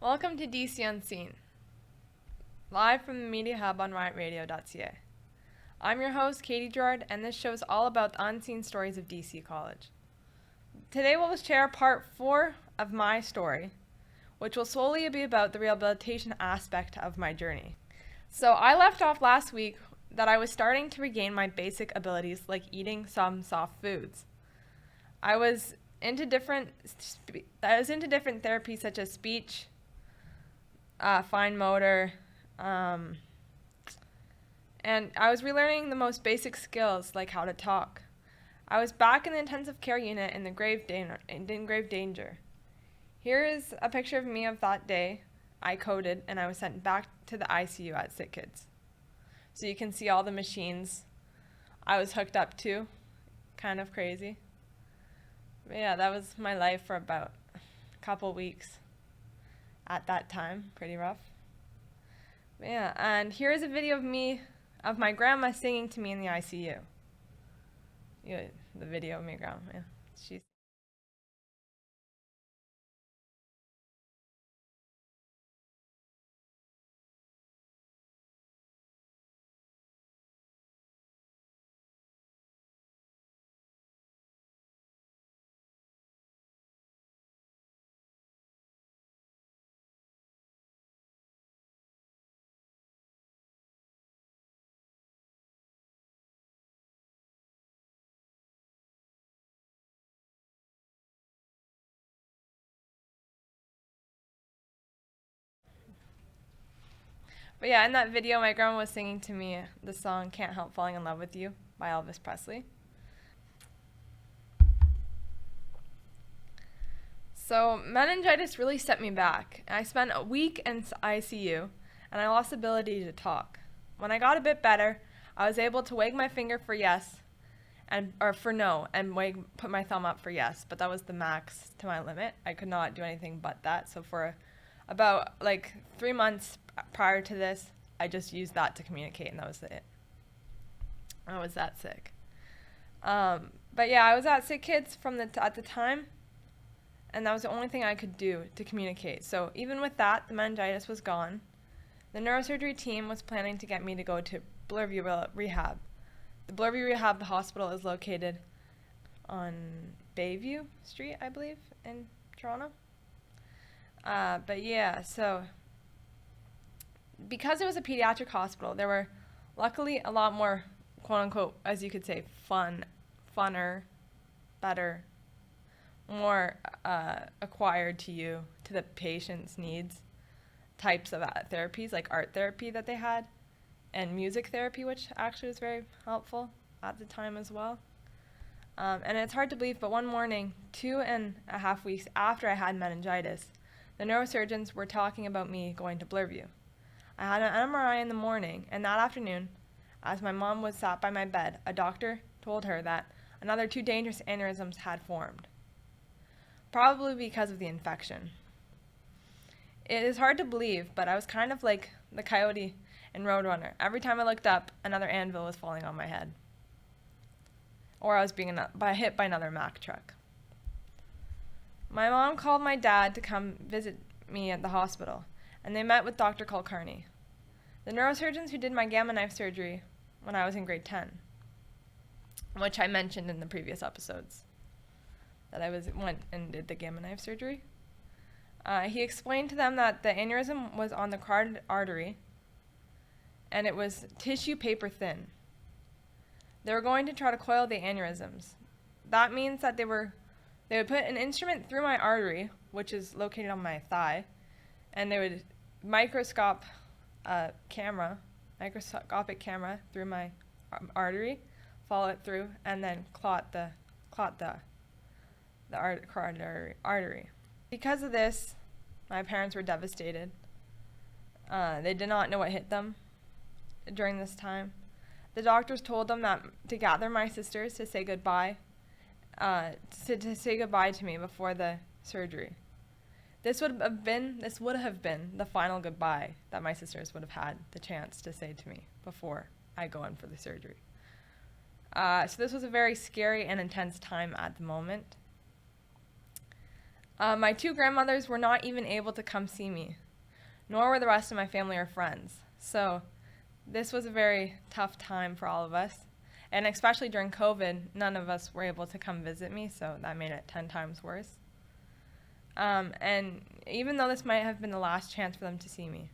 Welcome to DC Unseen, live from the Media Hub on RiotRadio.ca. I'm your host, Katie Gerard, and this show is all about the unseen stories of DC College. Today we'll share part 4 of my story, which will solely be about the rehabilitation aspect of my journey. So I left off last week that I was starting to regain my basic abilities like eating some soft foods. I was into different therapies such as speech, fine motor, and I was relearning the most basic skills like how to talk. I was back in the intensive care unit in grave danger. Here is a picture of me of that day. I coded and I was sent back to the ICU at Sick Kids. So you can see all the machines I was hooked up to. Kind of crazy. But yeah, that was my life for about a couple weeks at that time. Pretty rough. But yeah, and here is a video of my grandma singing to me in the ICU. Yeah, the video of my grandma. Yeah, she's. But yeah, in that video, my grandma was singing to me the song "Can't Help Falling in Love with You" by Elvis Presley. So meningitis really set me back. I spent a week in ICU, and I lost the ability to talk. When I got a bit better, I was able to wag my finger for yes, or for no, and put my thumb up for yes. But that was the max to my limit. I could not do anything but that. So for about 3 months prior to this, I just used that to communicate, and that was it. I was that sick. But yeah, I was at Sick Kids at the time, and that was the only thing I could do to communicate. So even with that, the meningitis was gone. The neurosurgery team was planning to get me to go to Bloorview Rehab. The Bloorview Rehab hospital is located on Bayview Street, I believe, in Toronto. But yeah, so because it was a pediatric hospital, there were luckily a lot more, quote unquote, as you could say, funner, better, more acquired to the patient's needs types of therapies, like art therapy that they had, and music therapy, which actually was very helpful at the time as well. And it's hard to believe, but one morning, 2.5 weeks after I had meningitis, the neurosurgeons were talking about me going to Bloorview. I had an MRI in the morning, and that afternoon, as my mom was sat by my bed, a doctor told her that another 2 dangerous aneurysms had formed, probably because of the infection. It is hard to believe, but I was kind of like the coyote in Roadrunner. Every time I looked up, another anvil was falling on my head. Or I was being hit by another Mack truck. My mom called my dad to come visit me at the hospital, and they met with Dr. Kulkarni, the neurosurgeons who did my gamma knife surgery when I was in grade 10, which I mentioned in the previous episodes, that I went and did the gamma knife surgery. He explained to them that the aneurysm was on the carotid artery, and it was tissue paper thin. They were going to try to coil the aneurysms. That means that they would put an instrument through my artery, which is located on my thigh, and they would microscopic camera through my artery, follow it through, and then clot the carotid artery. Because of this, my parents were devastated. They did not know what hit them during this time. The doctors told them that to gather my sisters to say goodbye, to say goodbye to me before the surgery. This would have been the final goodbye that my sisters would have had the chance to say to me before I go in for the surgery. So this was a very scary and intense time at the moment. My two grandmothers were not even able to come see me, nor were the rest of my family or friends. So this was a very tough time for all of us. And especially during COVID, none of us were able to come visit me, so that made it 10 times worse. And even though this might have been the last chance for them to see me.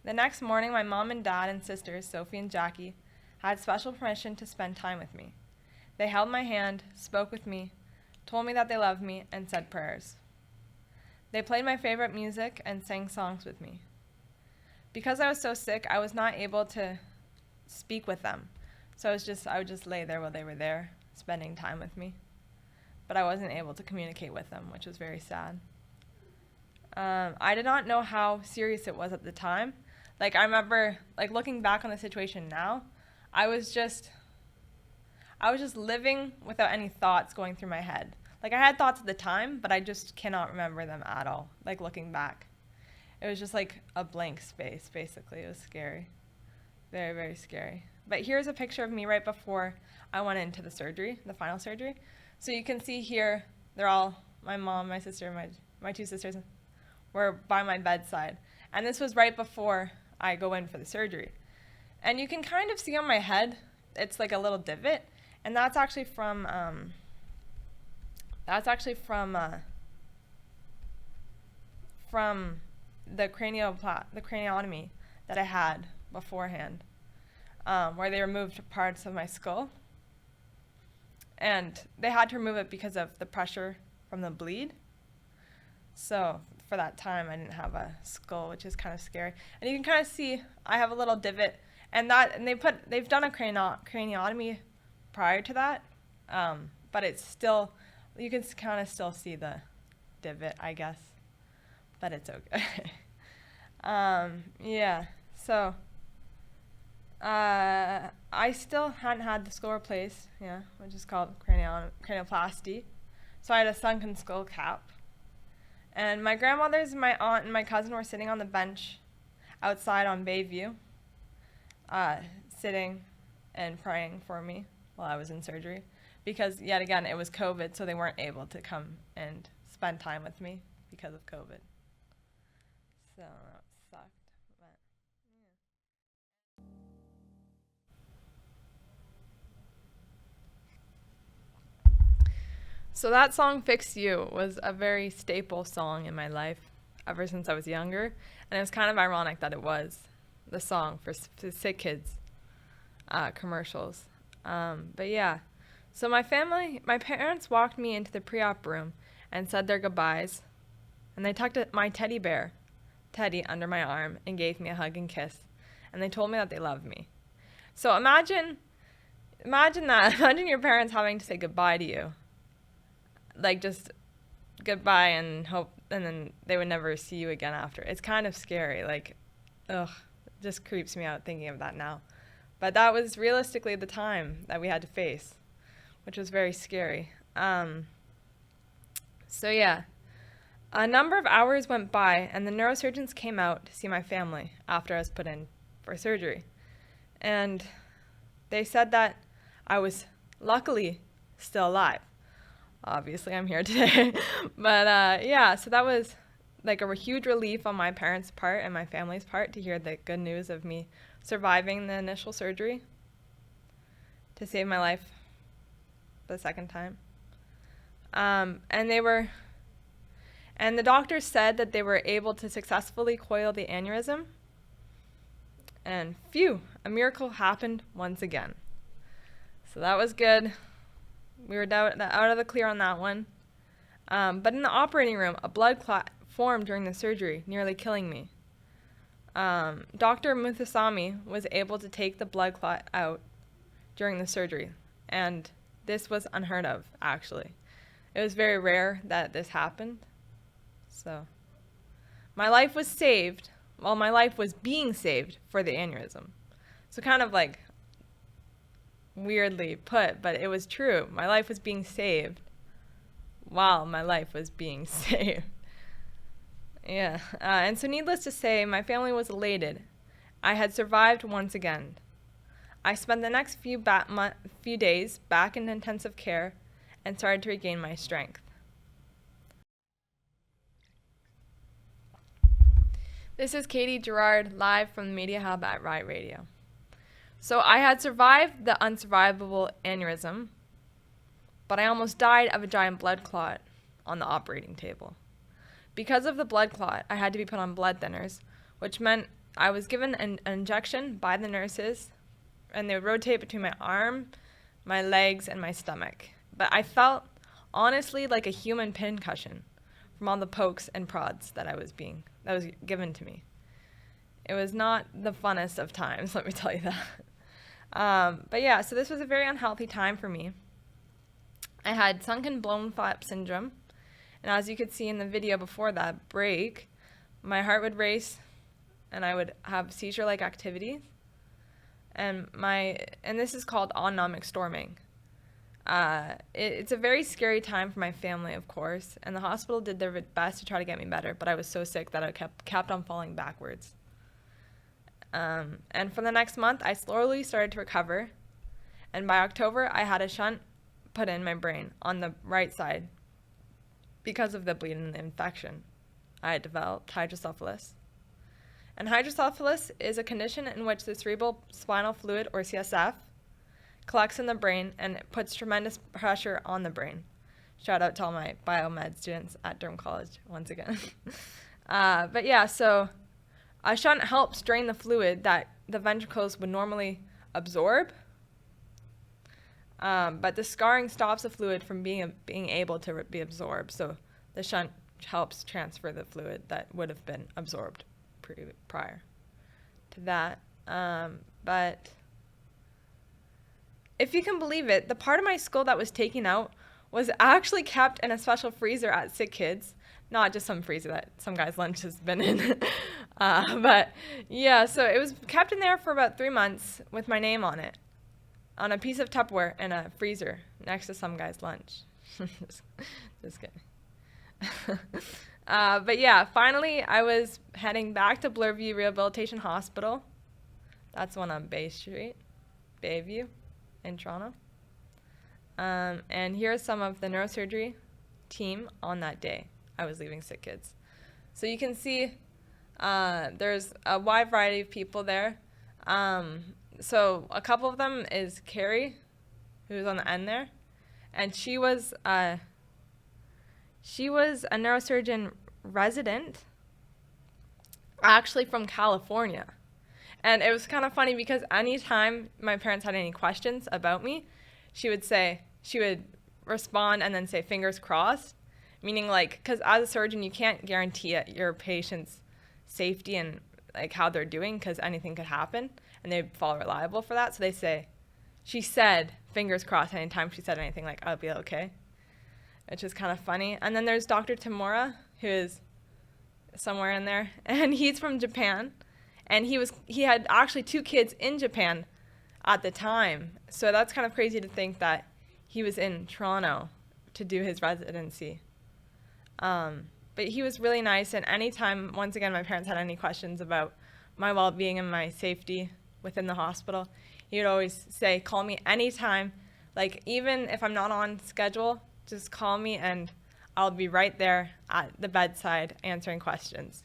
The next morning, my mom and dad and sisters, Sophie and Jackie, had special permission to spend time with me. They held my hand, spoke with me, told me that they loved me, and said prayers. They played my favorite music and sang songs with me. Because I was so sick, I was not able to speak with them. So I would just lay there while they were there, spending time with me. But I wasn't able to communicate with them, which was very sad. I did not know how serious it was at the time. Like, I remember, like, looking back on the situation now, I was just living without any thoughts going through my head. Like, I had thoughts at the time, but I just cannot remember them at all, like, looking back. It was just like a blank space, basically. It was scary. Very, very scary. But here's a picture of me right before I went into the surgery, the final surgery. So you can see here, they're all, my mom, my sister, my two sisters were by my bedside. And this was right before I go in for the surgery. And you can kind of see on my head, it's like a little divot. And that's actually from the craniotomy that I had beforehand, where they removed parts of my skull. And they had to remove it because of the pressure from the bleed. So for that time, I didn't have a skull, which is kind of scary. And you can kind of see I have a little divot, and they've done a craniotomy prior to that, but it's still, you can kind of still see the divot, I guess, but it's okay. Yeah, so I still hadn't had the skull replaced, which is called cranioplasty. So I had a sunken skull cap. And my grandmothers, my aunt, and my cousin were sitting on the bench outside on Bayview, sitting and praying for me while I was in surgery. Because, yet again, it was COVID, so they weren't able to come and spend time with me because of COVID. So that sucked. But, yeah. So that song, Fix You, was a very staple song in my life ever since I was younger. And it was kind of ironic that it was the song for Sick Kids commercials. But yeah. So my parents walked me into the pre-op room and said their goodbyes. And they tucked my teddy bear, Teddy, under my arm and gave me a hug and kiss. And they told me that they loved me. So imagine that. Imagine your parents having to say goodbye to you. Like, just goodbye and hope, and then they would never see you again after. It's kind of scary. Like, ugh, it just creeps me out thinking of that now. But that was realistically the time that we had to face, which was very scary. So yeah, a number of hours went by, and the neurosurgeons came out to see my family after I was put in for surgery. And they said that I was luckily still alive. Obviously, I'm here today. But yeah, so that was like a huge relief on my parents' part and my family's part to hear the good news of me surviving the initial surgery to save my life the second time. And the doctors said that they were able to successfully coil the aneurysm. And phew, a miracle happened once again. So that was good. We were out of the clear on that one. But in the operating room, a blood clot formed during the surgery, nearly killing me. Dr. Muthusamy was able to take the blood clot out during the surgery. And this was unheard of, actually. It was very rare that this happened. So my life was saved while my life was being saved for the aneurysm. So kind of like weirdly put, but it was true. My life was being saved while my life was being saved. Yeah. And so needless to say, my family was elated. I had survived once again. I spent the next few days back in intensive care and started to regain my strength. This is Katie Gerard, live from the Media Hub at Riot Radio. So I had survived the unsurvivable aneurysm, but I almost died of a giant blood clot on the operating table. Because of the blood clot, I had to be put on blood thinners, which meant I was given an injection by the nurses, and they would rotate between my arm, my legs, and my stomach. But I felt, honestly, like a human pincushion from all the pokes and prods that was given to me. It was not the funnest of times, let me tell you that. But yeah, so this was a very unhealthy time for me. I had sunken bone flap syndrome, and as you could see in the video before that break, my heart would race, and I would have seizure-like activity, and this is called autonomic storming. It's a very scary time for my family, of course, and the hospital did their best to try to get me better, but I was so sick that I kept on falling backwards. And for the next month, I slowly started to recover, and by October, I had a shunt put in my brain on the right side because of the bleeding and the infection. I had developed hydrocephalus. And hydrocephalus is a condition in which the cerebral spinal fluid, or CSF, collects in the brain and it puts tremendous pressure on the brain. Shout out to all my biomed students at Durham College once again. But yeah, so a shunt helps drain the fluid that the ventricles would normally absorb, but the scarring stops the fluid from being able to be absorbed. So the shunt helps transfer the fluid that would have been absorbed prior to that. But if you can believe it, the part of my skull that was taken out was actually kept in a special freezer at Sick Kids, not just some freezer that some guy's lunch has been in. But yeah, so it was kept in there for about 3 months with my name on it, on a piece of Tupperware in a freezer next to some guy's lunch. Just kidding. But yeah, finally I was heading back to Bloorview Rehabilitation Hospital. That's one on Bay Street, Bayview in Toronto. And here's some of the neurosurgery team on that day I was leaving Sick Kids. So you can see there's a wide variety of people there. So a couple of them is Carrie, who's on the end there, and she was a neurosurgeon resident, actually from California. And it was kind of funny because anytime my parents had any questions about me, she would respond and then say fingers crossed, meaning like, because as a surgeon, you can't guarantee your patient's safety and like how they're doing because anything could happen, and they fall reliable for that. So she said fingers crossed anytime she said anything like, I'll be okay, which is kind of funny. And then there's Dr. Tamura, who is somewhere in there, and he's from Japan, and he had actually 2 kids in Japan at the time. So that's kind of crazy to think that he was in Toronto to do his residency. But he was really nice, and anytime, once again, my parents had any questions about my well-being and my safety within the hospital, he would always say, call me anytime. Like, even if I'm not on schedule, just call me and I'll be right there at the bedside answering questions.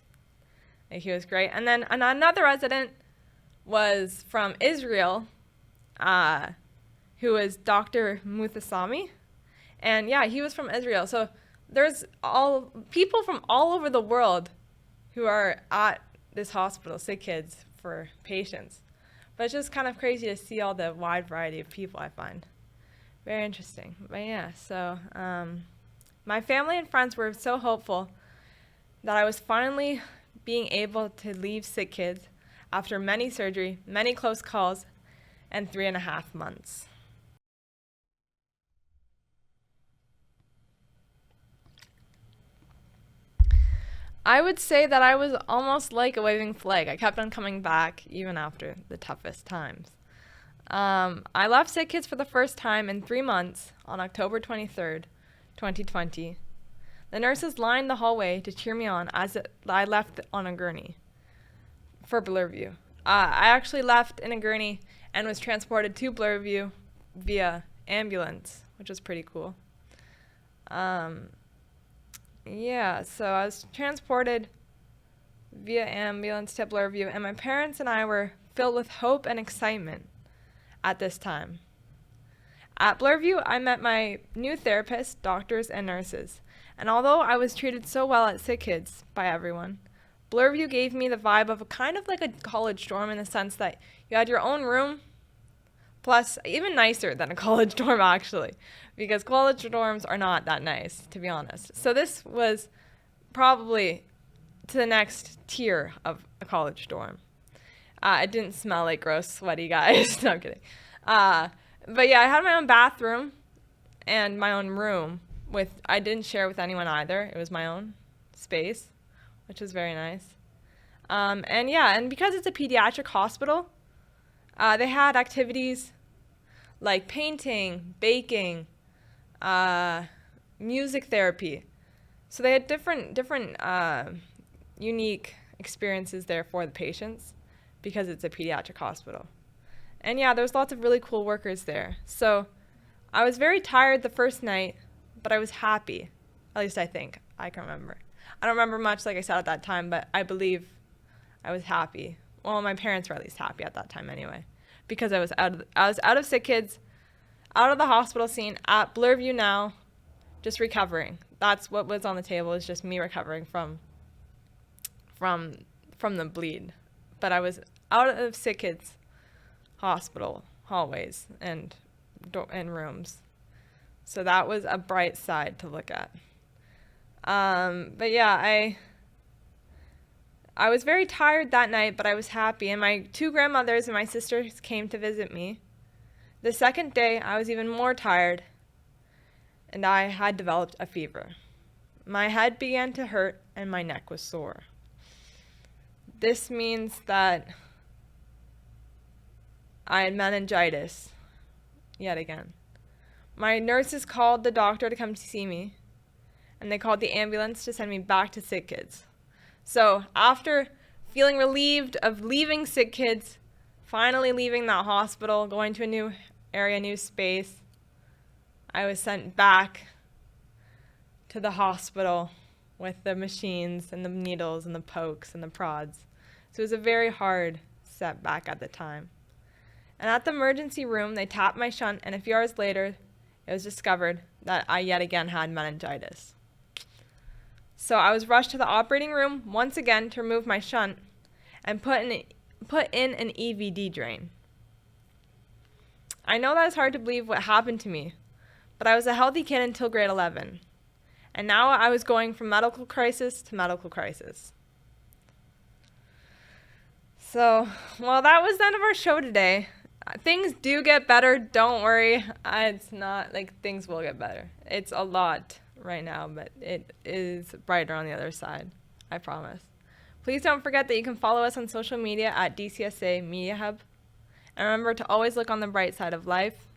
And he was great. And then another resident was from Israel, who was Dr. Muthasami. And yeah, he was from Israel. So there's people from all over the world who are at this hospital, Sick Kids, for patients. But it's just kind of crazy to see all the wide variety of people, I find. Very interesting. But yeah, so my family and friends were so hopeful that I was finally being able to leave Sick Kids after many surgery, many close calls, and 3.5 months. I would say that I was almost like a waving flag. I kept on coming back even after the toughest times. I left Sick Kids for the first time in 3 months on October 23rd, 2020. The nurses lined the hallway to cheer me on as I left on a gurney for Bloorview. I actually left in a gurney and was transported to Bloorview via ambulance, which was pretty cool. Yeah, so I was transported via ambulance to Bloorview, and my parents and I were filled with hope and excitement at this time. At Bloorview, I met my new therapist, doctors, and nurses. And although I was treated so well at Sick Kids by everyone, Bloorview gave me the vibe of a kind of like a college dorm in the sense that you had your own room, plus even nicer than a college dorm actually, because college dorms are not that nice, to be honest. So this was probably to the next tier of a college dorm. It didn't smell like gross, sweaty guys. No, I'm kidding. But yeah, I had my own bathroom and my own room. I didn't share with anyone either. It was my own space, which was very nice. And because it's a pediatric hospital, they had activities like painting, baking, music therapy. So they had different unique experiences there for the patients because it's a pediatric hospital. And yeah, there was lots of really cool workers there. So I was very tired the first night, but I was happy. At least I think. I can remember. I don't remember much, like I said, at that time, but I believe I was happy. Well, my parents were at least happy at that time anyway, because I was out of Sick Kids, out of the hospital scene, at Bloorview now, just recovering. That's what was on the table, is just me recovering from the bleed. But I was out of Sick Kids hospital hallways and rooms. So that was a bright side to look at. But yeah, I was very tired that night, but I was happy. And my two grandmothers and my sisters came to visit me. The second day, I was even more tired, and I had developed a fever. My head began to hurt, and my neck was sore. This means that I had meningitis yet again. My nurses called the doctor to come to see me, and they called the ambulance to send me back to Sick Kids. So after feeling relieved of leaving Sick Kids, finally leaving that hospital, going to a new area, new space, I was sent back to the hospital with the machines and the needles and the pokes and the prods. So it was a very hard setback at the time. And at the emergency room, they tapped my shunt, and a few hours later, it was discovered that I yet again had meningitis. So I was rushed to the operating room once again to remove my shunt and put in an EVD drain. I know that it's hard to believe what happened to me, but I was a healthy kid until grade 11. And now I was going from medical crisis to medical crisis. So, well, that was the end of our show today. Things do get better, don't worry. It's not like things will get better. It's a lot right now, but it is brighter on the other side, I promise. Please don't forget that you can follow us on social media at DCSA Media Hub. And remember to always look on the bright side of life.